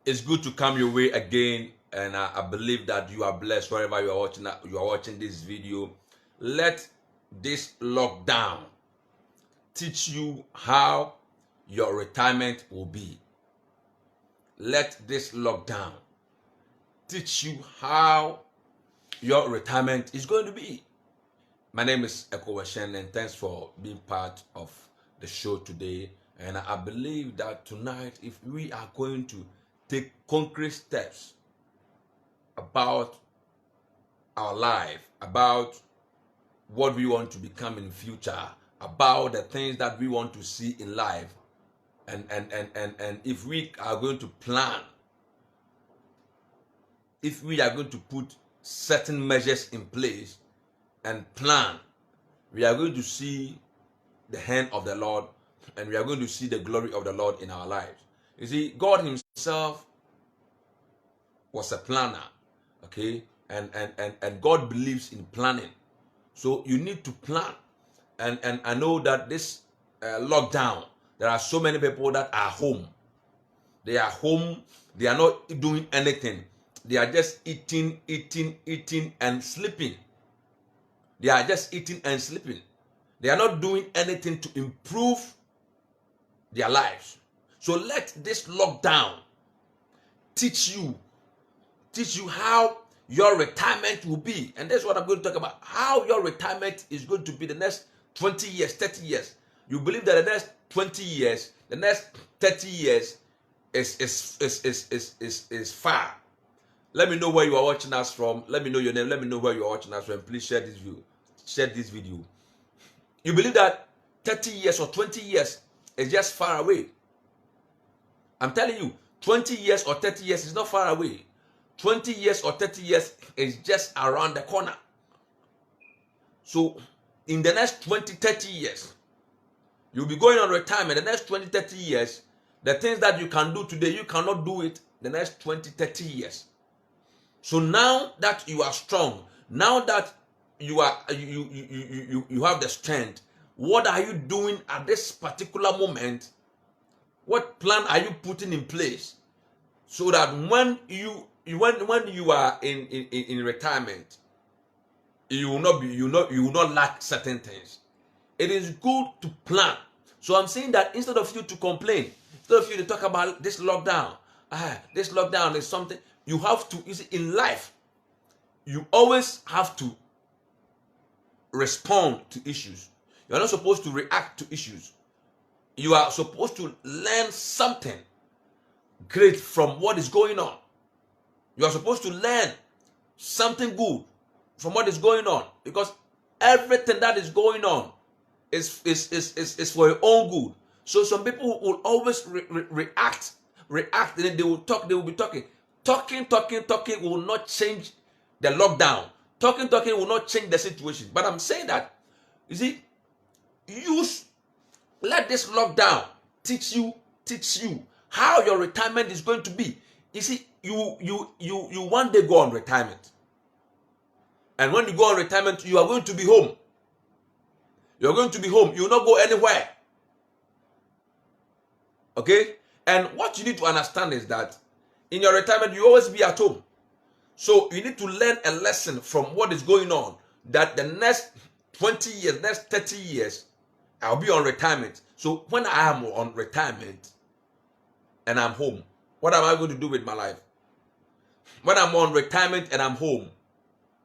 It's good to come your way again, and I believe that you are blessed wherever you are watching. You are watching this video. Let this lockdown teach you how your retirement will be. Let this lockdown teach you how your retirement is going to be. My name is Eko Weshen, and thanks for being part of the show today. And I believe that tonight, if we are going to take concrete steps about our life, about what we want to become in the future, about the things that we want to see in life, and if we are going to plan, if we are going to put certain measures in place and plan, we are going to see the hand of the Lord, and we are going to see the glory of the Lord in our lives. You see, God himself was a planner, okay? And God believes in planning. So you need to plan. And I know that this lockdown, there are so many people that are home. They are home. They are not doing anything. They are just eating, and sleeping. They are just eating and sleeping. They are not doing anything to improve their lives. So let this lockdown teach you how your retirement will be. And that's what I'm going to talk about. How your retirement is going to be the next 20 years, 30 years. You believe that the next 20 years, the next 30 years is far. Let me know where you are watching us from. Let me know your name. Let me know where you are watching us from. Please share this view. Share this video. You believe that 30 years or 20 years is just far away. I'm telling you, 20 years or 30 years is not far away. 20 years or 30 years is just around the corner. So in the next 20, 30 years, you'll be going on retirement. The next 20, 30 years, the things that you can do today, you cannot do it the next 20, 30 years. So now that you are strong, now that you have the strength, what are you doing at this particular moment? What plan are you putting in place so that when you are in retirement, you will not lack certain things? It is good to plan. So I'm saying that instead of you to complain, instead of you to talk about this lockdown, this lockdown is something you have to. You see, in life, you always have to respond to issues. You are not supposed to react to issues. You are supposed to learn something great from what is going on. You are supposed to learn something good from what is going on, because everything that is going on is for your own good. So some people will always react, and then they will talk. They will be talking. Talking will not change the lockdown. Talking will not change the situation. But I'm saying that, you see, let this lockdown teach you how your retirement is going to be. You see, you one day go on retirement. And when you go on retirement, you are going to be home. You're going to be home. You will not go anywhere. Okay? And what you need to understand is that in your retirement, you always be at home. So you need to learn a lesson from what is going on, that the next 20 years, next 30 years, I'll be on retirement. So when I am on retirement and I'm home, what am I going to do with my life? When I'm on retirement and I'm home,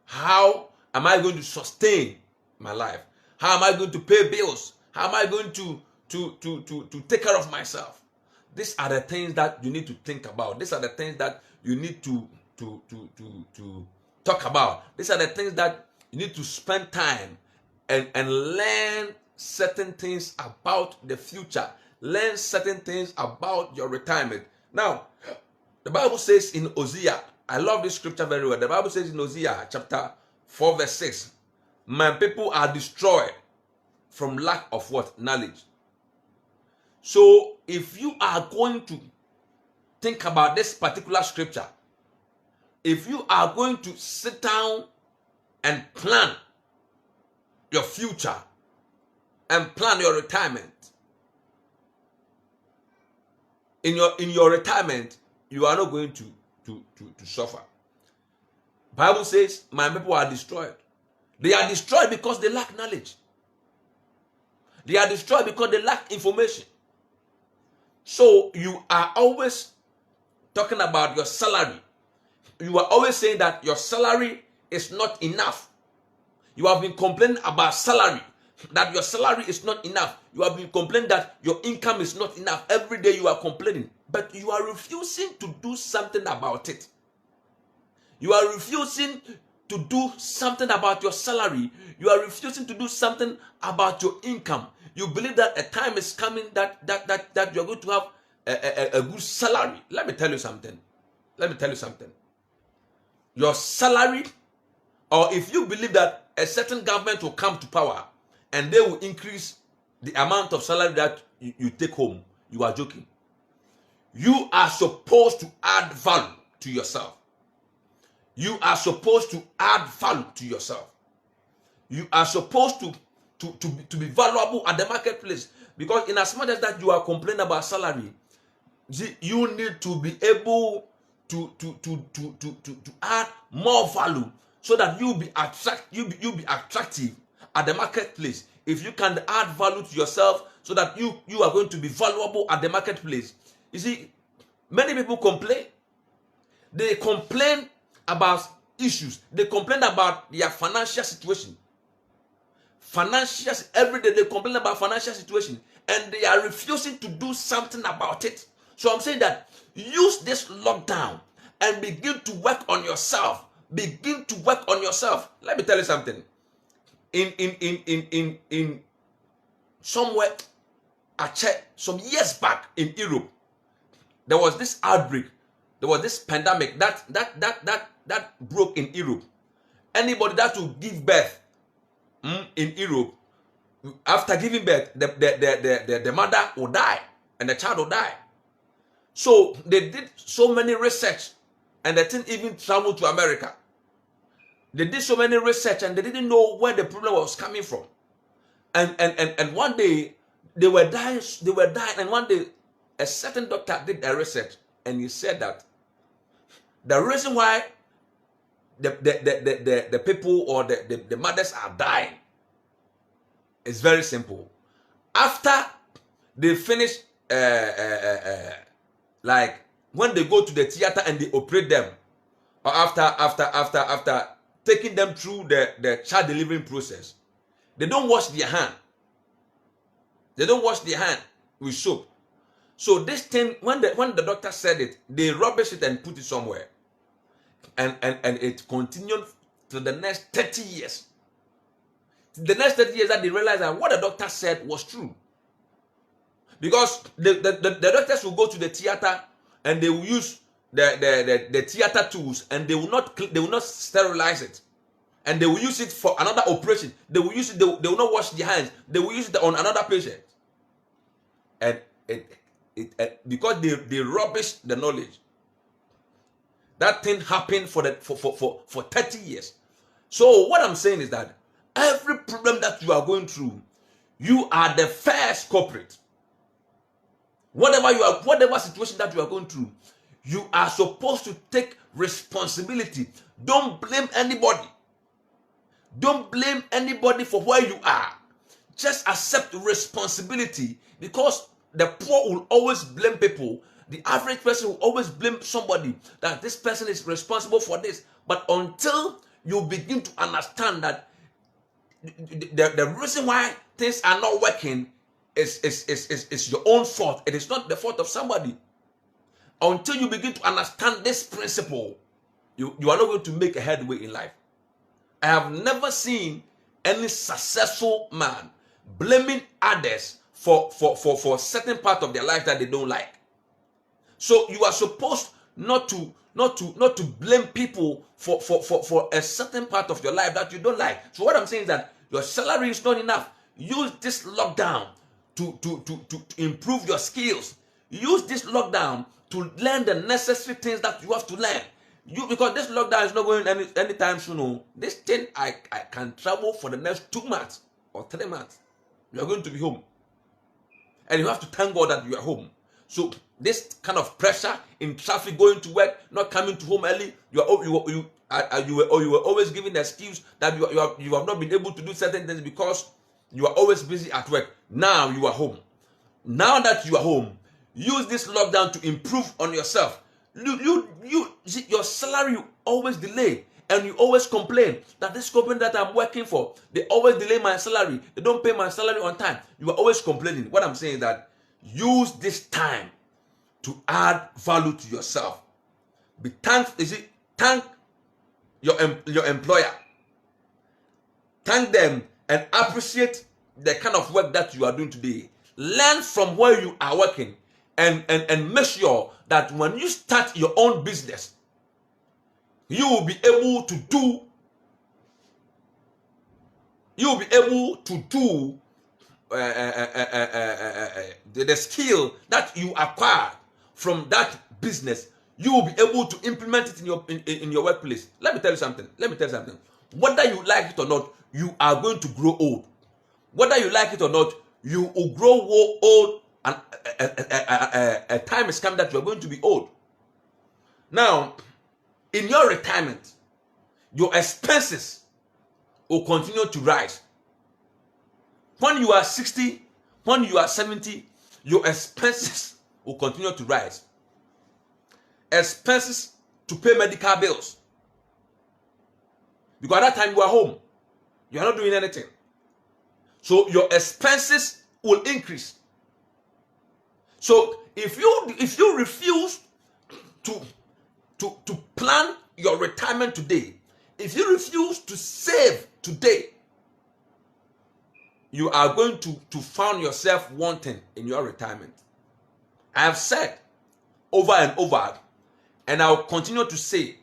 how am I going to sustain my life? How am I going to pay bills? How am I going to take care of myself? These are the things that you need to think about. These are the things that you need to talk about. These are the things that you need to spend time and learn certain things about the future. Learn certain things about your retirement. Now, the Bible says in Hosea, I love this scripture very well. The Bible says in Hosea chapter 4 verse 6, my people are destroyed from lack of what? Knowledge. So if you are going to think about this particular scripture, if you are going to sit down and plan your future and plan your retirement, in your retirement, you are not going to suffer. Bible says, my people are destroyed. They are destroyed because they lack knowledge. They are destroyed because they lack information. So you are always talking about your salary. You are always saying that your salary is not enough. You have been complaining about salary, that your salary is not enough. You have been complaining that your income is not enough. Every day you are complaining, but you are refusing to do something about it. You are refusing to do something about your salary. You are refusing to do something about your income. You believe that a time is coming that you're going to have a good salary. Let me tell you something. Your salary, or if you believe that a certain government will come to power and they will increase the amount of salary that you take home, you are joking. You are supposed to add value to yourself. You are supposed to add value to yourself. You are supposed to be valuable at the marketplace, because in as much as that you are complaining about salary, you need to be able to add more value so that you be attractive at the marketplace. If you can add value to yourself so that you are going to be valuable at the marketplace. You see, many people complain. They complain about issues. They complain about their financial situation. Every day they complain about financial situation, and they are refusing to do something about it. So I'm saying that use this lockdown and begin to work on yourself. Begin to work on yourself. Let me tell you something. In somewhere, I checked some years back in Europe, there was this outbreak. There was this pandemic that broke in Europe. Anybody that will give birth in Europe, after giving birth, the mother will die and the child will die. So they did so many research, and they didn't even travel to America. They did so many research, and they didn't know where the problem was coming from. And one day they were dying, and one day a certain doctor did a research, and he said that the reason why the people or the mothers are dying is very simple. After they finish, like when they go to the theater and they operate them, or after taking them through the child delivering process, they don't wash their hand. They don't wash their hand with soap. So this thing, when the doctor said it, they rubbish it and put it somewhere. And it continued to the next 30 years. The next 30 years that they realized that what the doctor said was true. Because the doctors will go to the theater and they will use the theater tools, and they will not sterilize it. And they will use it for another operation. They will use it, they will not wash their hands. They will use it on another patient. And because they rubbish the knowledge. That thing happened for 30 years. So what I'm saying is that every problem that you are going through, you are the first culprit. Whatever situation that you are going through, you are supposed to take responsibility. Don't blame anybody. Don't blame anybody for where you are. Just accept responsibility, because the poor will always blame people. The average person will always blame somebody, that this person is responsible for this. But until you begin to understand that the reason why things are not working is your own fault. It is not the fault of somebody. Until you begin to understand this principle, you are not going to make a headway in life. I have never seen any successful man blaming others for certain part of their life that they don't like. So you are supposed not to blame people for a certain part of your life that you don't like. So what I'm saying is that your salary is not enough. Use this lockdown to improve your skills. Use this lockdown to learn the necessary things that you have to learn. Because this lockdown is not going anytime soon. This thing, I can travel for the next 2 months or 3 months. You are going to be home. And you have to thank God that you are home. So this kind of pressure in traffic, going to work, not coming to home early, you were always giving the excuse that you have not been able to do certain things because you are always busy at work. Now you are home. Now that you are home, use this lockdown to improve on yourself. You see, your salary always delay, and you always complain that this company that I'm working for, they always delay my salary. They don't pay my salary on time. You are always complaining. What I'm saying is that use this time to add value to yourself. Be thankful. Thank your employer. Thank them and appreciate the kind of work that you are doing today. Learn from where you are working, and make sure that when you start your own business, you will be able to do the skill that you acquired from that business. You will be able to implement it in your workplace. Let me tell you something. Whether you like it or not, you are going to grow old. Whether you like it or not, you will grow old, and a time is coming that you are going to be old. Now, in your retirement, your expenses will continue to rise. When you are 60, when you are 70, your expenses will continue to rise. Expenses to pay medical bills. Because at that time you are home. You are not doing anything. So your expenses will increase. So if you refuse to plan your retirement today, if you refuse to save today, you are going to find yourself wanting in your retirement. I have said over and over, and I will continue to say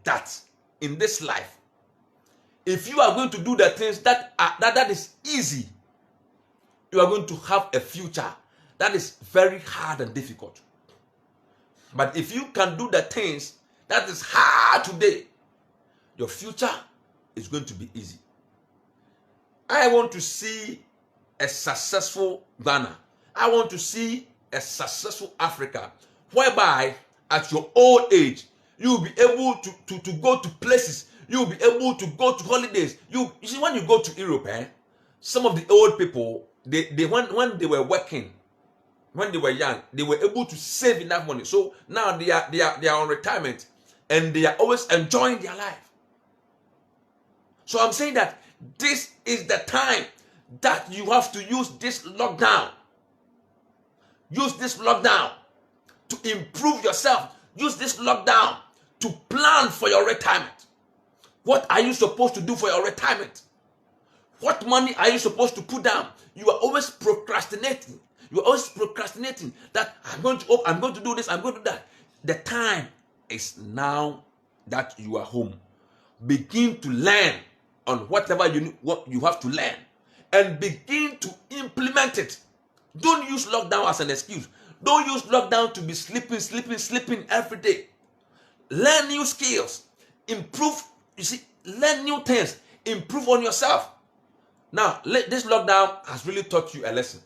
that in this life, if you are going to do the things that is easy, you are going to have a future that is very hard and difficult. But if you can do the things that is hard today, your future is going to be easy. I want to see a successful Ghana. I want to see a successful Africa, whereby at your old age, you will be able to go to places. You will be able to go to holidays. You see, when you go to Europe, some of the old people, when they were working, when they were young, they were able to save enough money. So now they are on retirement, and they are always enjoying their life. So I'm saying that this is the time that you have to use this lockdown. Use this lockdown to improve yourself. Use this lockdown to plan for your retirement. What are you supposed to do for your retirement? What money are you supposed to put down? You are always procrastinating. You are always procrastinating that I'm going to do this, I'm going to do that. The time is now that you are home. Begin to learn on whatever what you have to learn, and begin to implement it. Don't use lockdown as an excuse. Don't use lockdown to be sleeping every day. Learn new skills. Improve. You see, learn new things. Improve on yourself. Now, this lockdown has really taught you a lesson.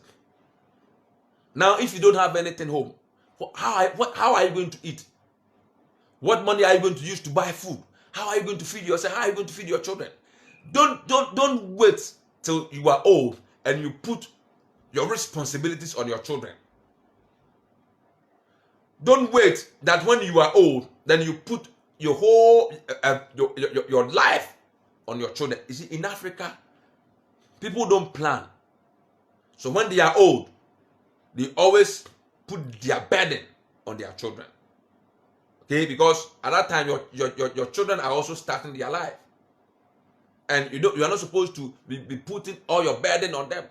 Now, if you don't have anything home, how are you going to eat? What money are you going to use to buy food? How are you going to feed yourself? How are you going to feed your children? Don't wait till you are old and you put your responsibilities on your children. Don't wait that when you are old, then you put your whole your life on your children. You see, in Africa, people don't plan. So when they are old, they always put their burden on their children. Okay, because at that time your children are also starting their life, and you are not supposed to be putting all your burden on them.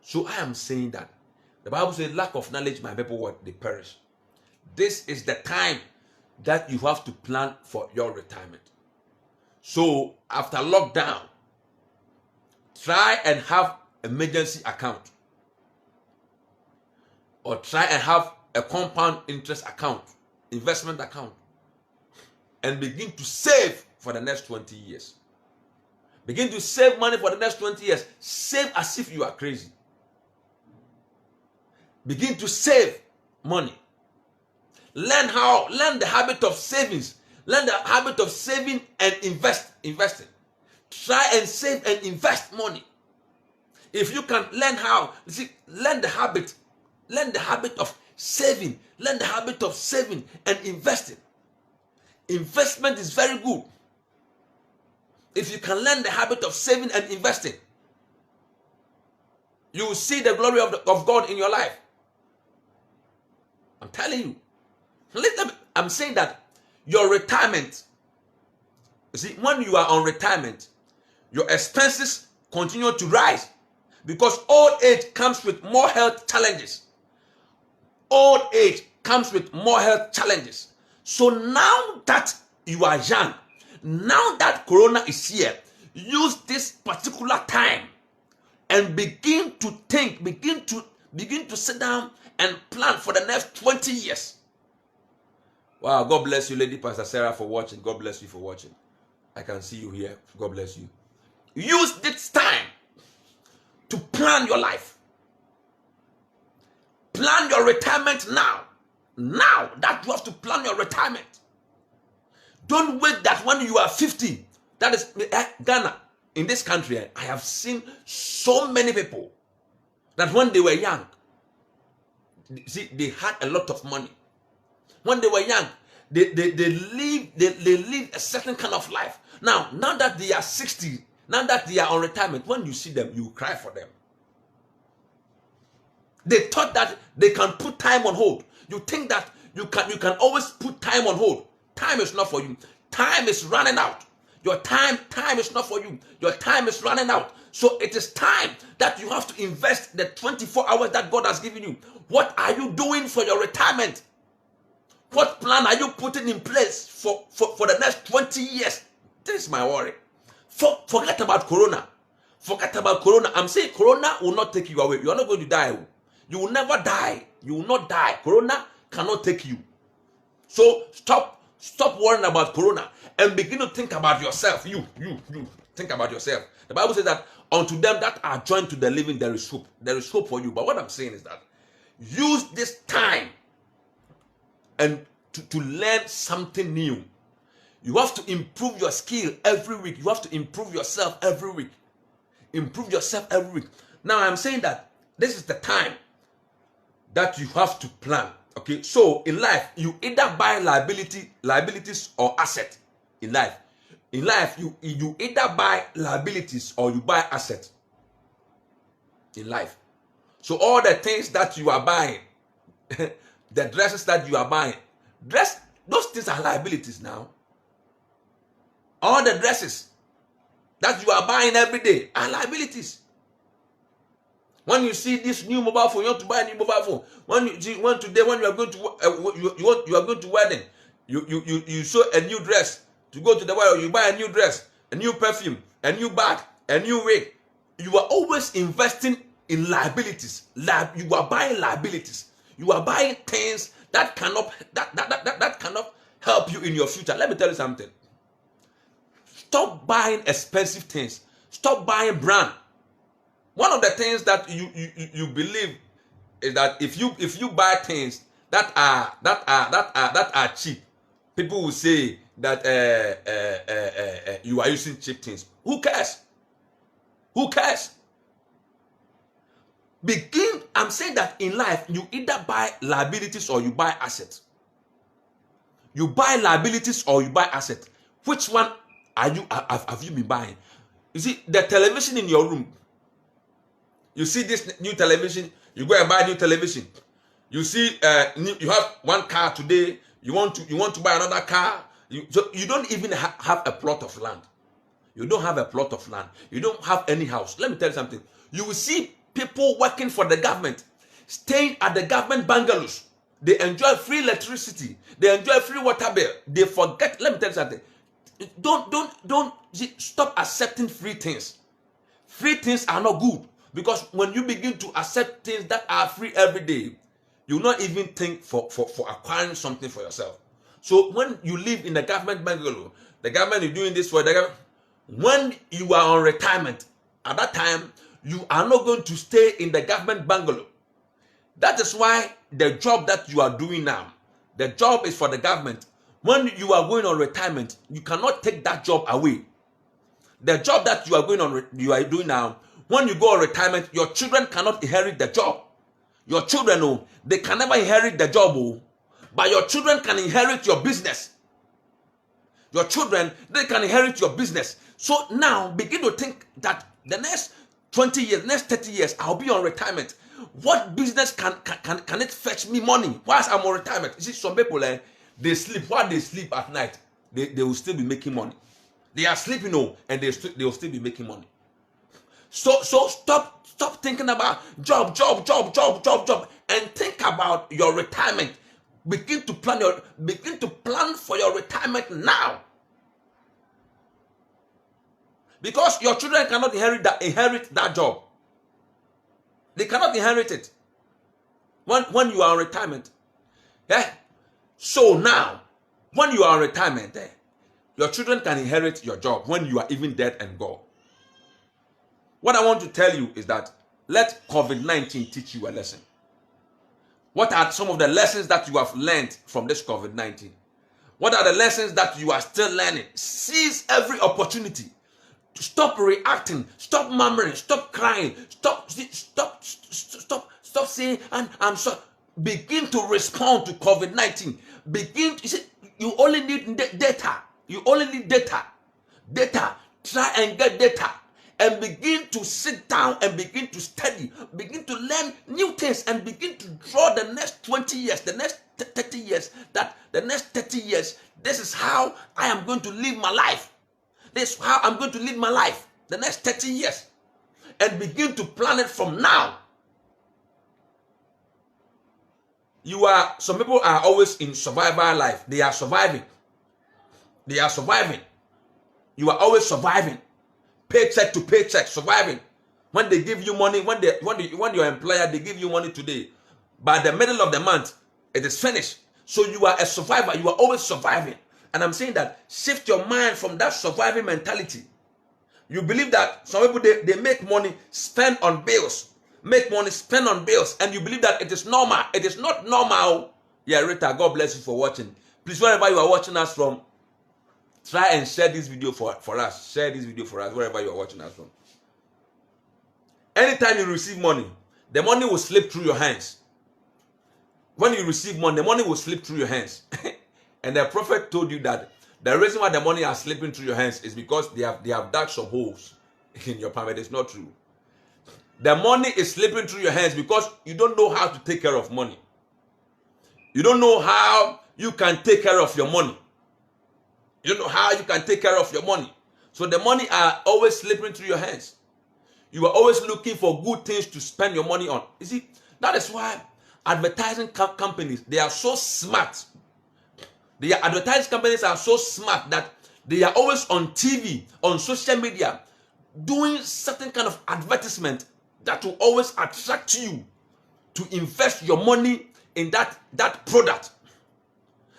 So I am saying that the Bible says, "Lack of knowledge, my people, they perish." This is the time that you have to plan for your retirement. So after lockdown, try and have emergency account, or try and have a compound interest account, investment account, and begin to save for the next 20 years. Begin to save money for the next 20 years. Save as if you are crazy. Begin to save money. Learn the habit of savings. Learn the habit of saving and investing. Try and save and invest money. If you can learn learn the habit of saving. Learn the habit of saving and investing. Investment is very good. If you can learn the habit of saving and investing, you will see the glory of God in your life. I'm telling you. I'm saying that your retirement, you see, when you are on retirement, your expenses continue to rise because old age comes with more health challenges. Old age comes with more health challenges. So now that you are young, now that Corona is here, use this particular time and begin to think, begin to sit down and plan for the next 20 years. Wow, God bless you, Lady Pastor Sarah, for watching. God bless you for watching. I can see you here. God bless you. Use this time to plan your life. Plan your retirement now. Now that you have to plan your retirement. Don't wait that when you are 50. That is Ghana. In this country, I have seen so many people that when they were young, see, they had a lot of money. When they were young, they live a certain kind of life. Now that they are 60, now that they are on retirement, when you see them, you cry for them. They thought that they can put time on hold. You think that you can always put time on hold. Time is not for you. Time is running out. Your time is not for you. Your time is running out. So it is time that you have to invest the 24 hours that God has given you. What are you doing for your retirement? What plan are you putting in place for the next 20 years? This is my worry. Forget about Corona. Forget about Corona. I'm saying Corona will not take you away. You are not going to die. You will never die. You will not die. Corona cannot take you. So stop worrying about Corona and begin to think about yourself. You think about yourself. The Bible says that unto them that are joined to the living, there is hope. There is hope for you. But what I'm saying is that use this time and to learn something new. You have to improve your skill every week. You have to improve yourself every week. Improve yourself every week. Now I'm saying that this is the time that you have to plan. Okay, so in life, you either buy liabilities or asset. In life, you either buy liabilities or you buy assets. In life, so all the things that you are buying, the dresses that you are buying, those things are liabilities now. All the dresses that you are buying every day are liabilities. When you see this new mobile phone, you want to buy a new mobile phone. When you are going to wedding, you show a new dress to go to the wedding. You buy a new dress, a new perfume, a new bag, a new wig. You are always investing in liabilities. You are buying liabilities. You are buying things that cannot help you in your future. Let me tell you something. Stop buying expensive things. Stop buying brand. One of the things that you believe is that if you buy things that are cheap, people will say that you are using cheap things. Who cares? Who cares? I'm saying that in life, you either buy liabilities or you buy assets. You buy liabilities or you buy assets. Which one have you been buying? You see, the television in your room. You see this new television, you go and buy a new television. You see, you have one car today. You want to buy another car. So you don't even have a plot of land. You don't have a plot of land. You don't have any house. Let me tell you something. You will see people working for the government, staying at the government bungalows. They enjoy free electricity. They enjoy free water bill. They forget. Let me tell you something. Don't stop accepting free things. Free things are not good. Because when you begin to accept things that are free every day, you will not even think for acquiring something for yourself. So when you live in the government bungalow, the government is doing this for the government. When you are on retirement, at that time, you are not going to stay in the government bungalow. That is why the job that you are doing now, The job is for the government. When you are going on retirement, you cannot take that job away. The job that you are doing now, when you go on retirement, your children cannot inherit the job. Your children, oh, they can never inherit the job, oh, but your children can inherit your business. Your children, they can inherit your business. So now begin to think that the next 20 years, next 30 years, I'll be on retirement. What business can it fetch me money whilst I'm on retirement? You see, some people, they sleep. While they sleep at night, they will still be making money. They are sleeping, oh, and they will still be making money. So stop thinking about job, and think about your retirement. Begin to plan for your retirement now. Because your children cannot inherit that job. They cannot inherit it when you are on retirement. Yeah? So now, when you are on retirement, your children can inherit your job when you are even dead and gone. What I want to tell you is that let COVID-19 teach you a lesson. What are some of the lessons that you have learned from this COVID-19? What are the lessons that you are still learning? Seize every opportunity. Stop reacting. Stop murmuring. Stop crying. Stop saying, I'm sorry. Begin to respond to COVID-19. You only need data. You only need data. Data. Try and get data. And begin to sit down and begin to study. Begin to learn new things and begin to draw the next 20 years, the next 30 years. This is how I am going to live my life. This is how I'm going to live my life. The next 30 years. And begin to plan it from now. Some people are always in survival life. They are surviving. You are always surviving. Paycheck to paycheck, surviving. When they give you money, when your employer, they give you money today, by the middle of the month, it is finished. So you are a survivor. You are always surviving. And I'm saying that shift your mind from that surviving mentality. You believe that some people, they make money, spend on bills. Make money, spend on bills. And you believe that it is normal. It is not normal. Yeah, Rita, God bless you for watching. Please, wherever you are watching us from, try and share this video for us. Share this video for us, wherever you are watching us from. Anytime you receive money, the money will slip through your hands. When you receive money, the money will slip through your hands. And the prophet told you that the reason why the money are slipping through your hands is because they have dug some holes in your palm. It is not true. The money is slipping through your hands because you don't know how to take care of money. You don't know how you can take care of your money. You don't know how you can take care of your money. So the money are always slipping through your hands. You are always looking for good things to spend your money on. You see, that is why advertising companies, they are so smart. The advertising companies are so smart that they are always on TV, on social media, doing certain kind of advertisement that will always attract you to invest your money in that product.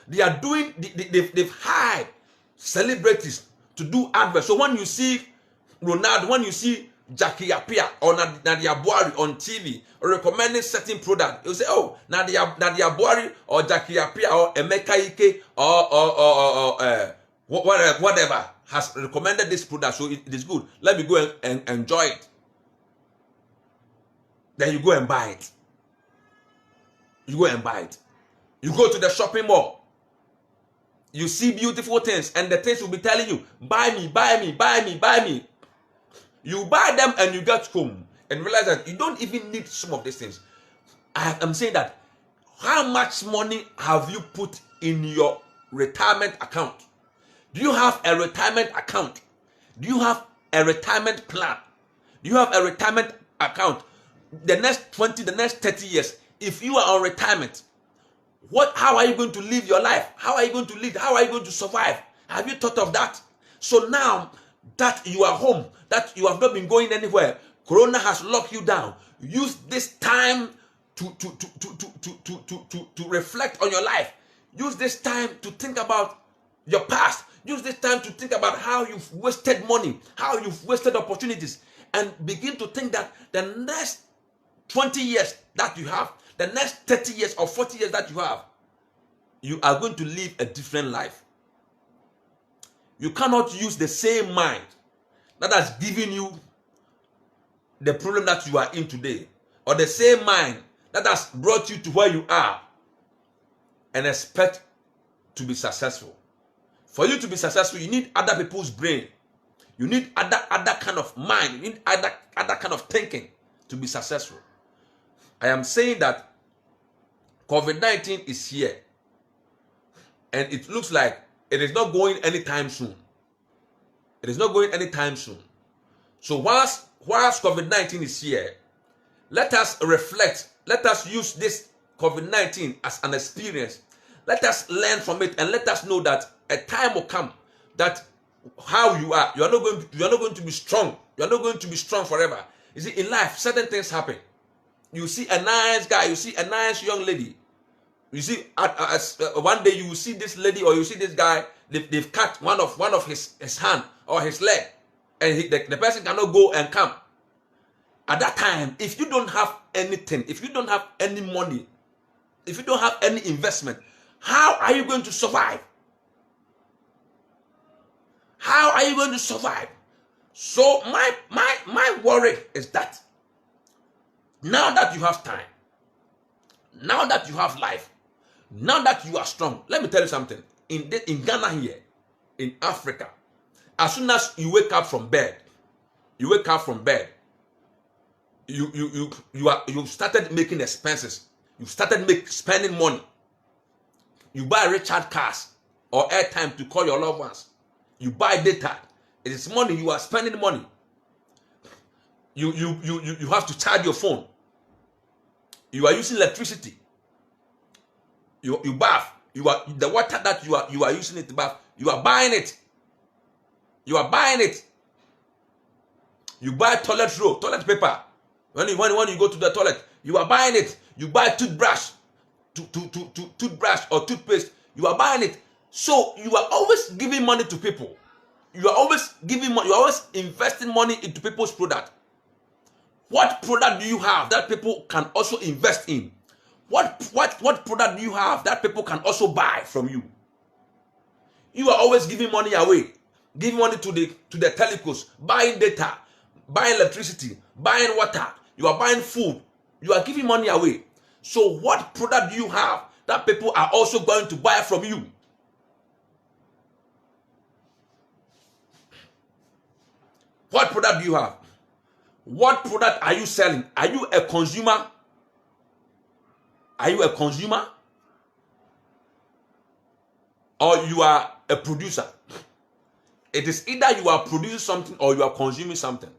They are doing, they've hired celebrities to do adverts. So when you see Ronaldo, when you see Jackie Appiah or Nadia Buhari on TV recommending certain product, you say, oh, Nadia Buhari or Jackie Appiah or Emeka Ike or whatever has recommended this product, so it is good. Let me go and enjoy it. Then you go and buy it. You go and buy it. You go to the shopping mall. You see beautiful things, and the things will be telling you, buy me, buy me, buy me, buy me. You buy them and you get home and realize that you don't even need some of these things. I'm saying that, how much money have you put in your retirement account? Do you have a retirement account? Do you have a retirement plan? Do you have a retirement account? The next 20, the next 30 years, if you are on retirement, how are you going to live your life? How are you going to live? How are you going to survive? Have you thought of that? So now that you are home, that you have not been going anywhere, Corona has locked you down. Use this time to reflect on your life. Use this time to think about your past. Use this time to think about how you've wasted money, how you've wasted opportunities, and begin to think that the next 20 years that you have, the next 30 years or 40 years that you have, you are going to live a different life. You cannot use the same mind that has given you the problem that you are in today, or the same mind that has brought you to where you are, and expect to be successful. For you to be successful, you need other people's brain. You need other kind of mind. You need other kind of thinking to be successful. I am saying that COVID-19 is here, and it looks like it is not going anytime soon. It is not going anytime soon. So whilst COVID-19 is here, let us reflect. Let us use this COVID-19 as an experience. Let us learn from it, and let us know that a time will come that how you are not going to be strong. You are not going to be strong forever. You see, in life, certain things happen. You see a nice guy, you see a nice young lady. You see, one day you will see this lady or you see this guy. They've cut one of his hand or his leg, and the person cannot go and come. At that time, if you don't have anything, if you don't have any money, if you don't have any investment, how are you going to survive? How are you going to survive? So my worry is that now that you have time, now that you have life, now that you are strong, let me tell you something. In Ghana here, in Africa, as soon as you wake up from bed, you started making expenses. You started spending money. You buy Richard cars or airtime to call your loved ones. You buy data. It is money. You are spending money. You have to charge your phone. You are using electricity. You bath. The water that you are using it to bath. You are buying it. You are buying it. You buy toilet roll, toilet paper. When you go to the toilet, you are buying it. You buy toothbrush, toothbrush or toothpaste. You are buying it. So you are always giving money to people. You are always giving money. You are always investing money into people's product. What product do you have that people can also invest in? What product do you have that people can also buy from you? You are always giving money away, giving money to the telcos, buying data, buying electricity, buying water. You are buying food. You are giving money away. So what product do you have that people are also going to buy from you? What product do you have? What product are you selling? Are you a consumer? Are you a consumer? Or you are a producer? It is either you are producing something or you are consuming something.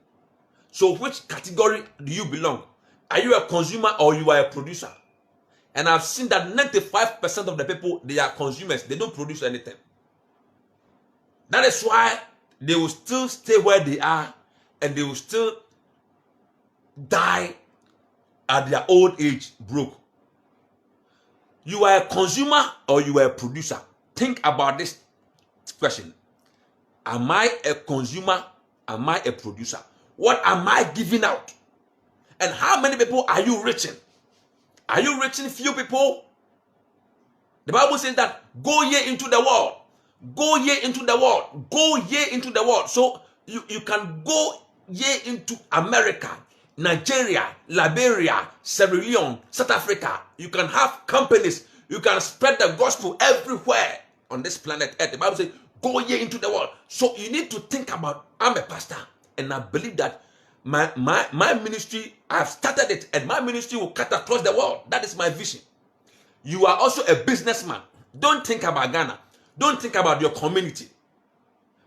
So which category do you belong? Are you a consumer or you are a producer? And I've seen that 95% of the people, they are consumers. They don't produce anything. That is why they will still stay where they are, and they will still die at their old age broke. You are a consumer or you are a producer? Think about this question. Am I a consumer? Am I a producer? What am I giving out? And how many people are you reaching? Are you reaching few people? The Bible says that go ye into the world. Go ye into the world. Go ye into the world. So you can go ye into America, Nigeria, Liberia, Sierra Leone, South Africa. You can have companies. You can spread the gospel everywhere on this planet Earth. The Bible says, go ye into the world. So you need to think about, I'm a pastor, and I believe that my ministry, I've started it, and my ministry will cut across the world. That is my vision. You are also a businessman. Don't think about Ghana. Don't think about your community.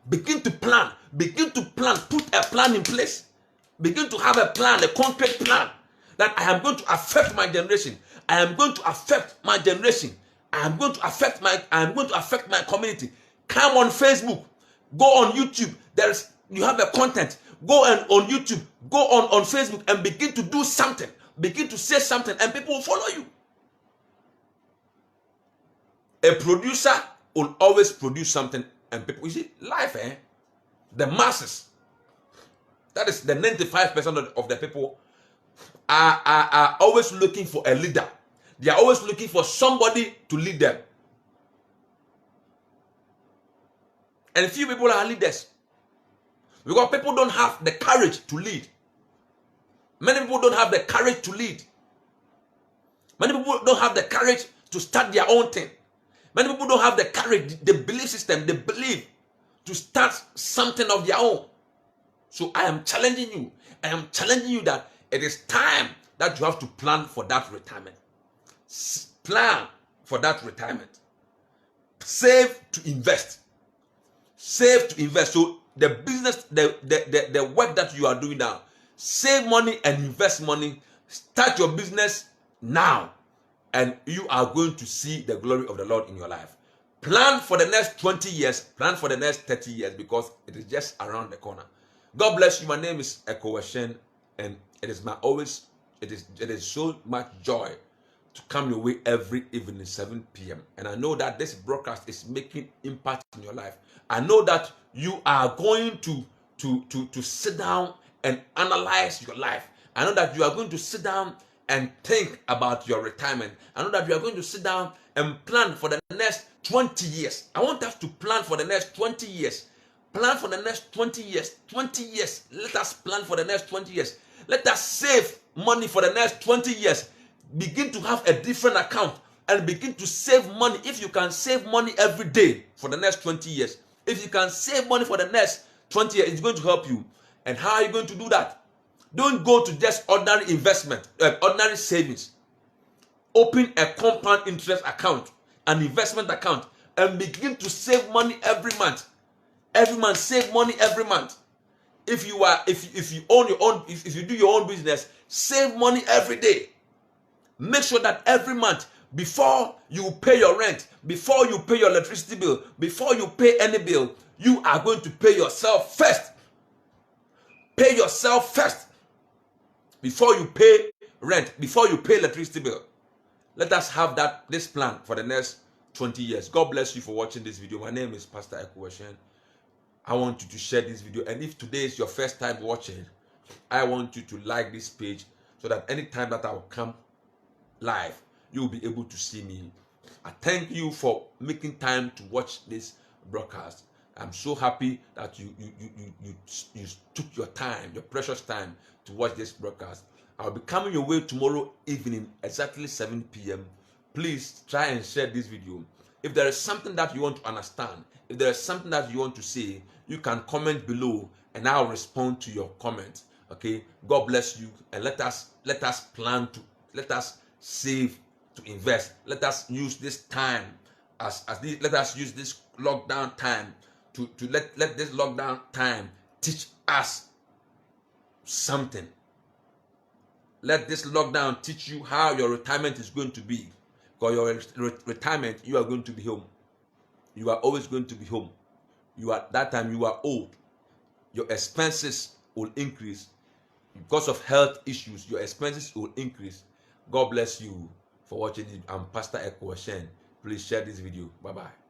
Begin to plan. Begin to plan. Put a plan in place. Begin to have a plan, a concrete plan, that I am going to affect my generation. I am going to affect my generation. I am going to affect my community. Come on Facebook. Go on YouTube. You have a content. Go on YouTube. Go on Facebook and begin to do something. Begin to say something, and people will follow you. A producer will always produce something, and people, you see, life, the masses, that is the 95% of the people are always looking for a leader. They are always looking for somebody to lead them. And few people are leaders. Because people don't have the courage to lead. Many people don't have the courage to lead. Many people don't have the courage to start their own thing. Many people don't have the courage, the belief system, the belief to start something of their own. So I am challenging you. I am challenging you that it is time that you have to plan for that retirement. Plan for that retirement. Save to invest. Save to invest. So the business, the work that you are doing now, save money and invest money. Start your business now, and you are going to see the glory of the Lord in your life. Plan for the next 20 years. Plan for the next 30 years, because it is just around the corner. God bless you. My name is Ekowashen, and it is it is so much joy to come your way every evening 7 p.m. And I know that this broadcast is making impact in your life. I know that you are going to sit down and analyze your life. I know that you are going to sit down and think about your retirement. I know that you are going to sit down and plan for the next 20 years. I want us to plan for the next 20 years. Plan for the next 20 years. 20 years. Let us plan for the next 20 years. Let us save money for the next 20 years. Begin to have a different account and begin to save money. If you can save money every day for the next 20 years, if you can save money for the next 20 years, it's going to help you. And how are you going to do that? Don't go to just ordinary investment, ordinary savings. Open a compound interest account, an investment account, and begin to save money every month. Every month, save money every month. If you own your own, if you do your own business, save money every day. Make sure that every month, before you pay your rent, before you pay your electricity bill, before you pay any bill, you are going to pay yourself first. Pay yourself first. Before you pay rent, before you pay electricity bill. Let us have this plan for the next 20 years. God bless you for watching this video. My name is Pastor Ekowashen. I want you to share this video. And if today is your first time watching, I want you to like this page so that anytime that I will come live, you will be able to see me. I thank you for making time to watch this broadcast. I'm so happy that you took your time, your precious time, to watch this broadcast. I'll be coming your way tomorrow evening, exactly 7 p.m. Please try and share this video. If there is something that you want to understand, if there is something that you want to say, you can comment below and I'll respond to your comment. Okay? God bless you, and let us let us save to invest. Let us use this time let us use this lockdown time to let this lockdown time teach us something. Let this lockdown teach you how your retirement is going to be. Because your retirement, you are going to be home. You are always going to be home. That time you are old. Your expenses will increase. Because of health issues, your expenses will increase. God bless you for watching it. I'm Pastor Ekowashen. Please share this video. Bye-bye.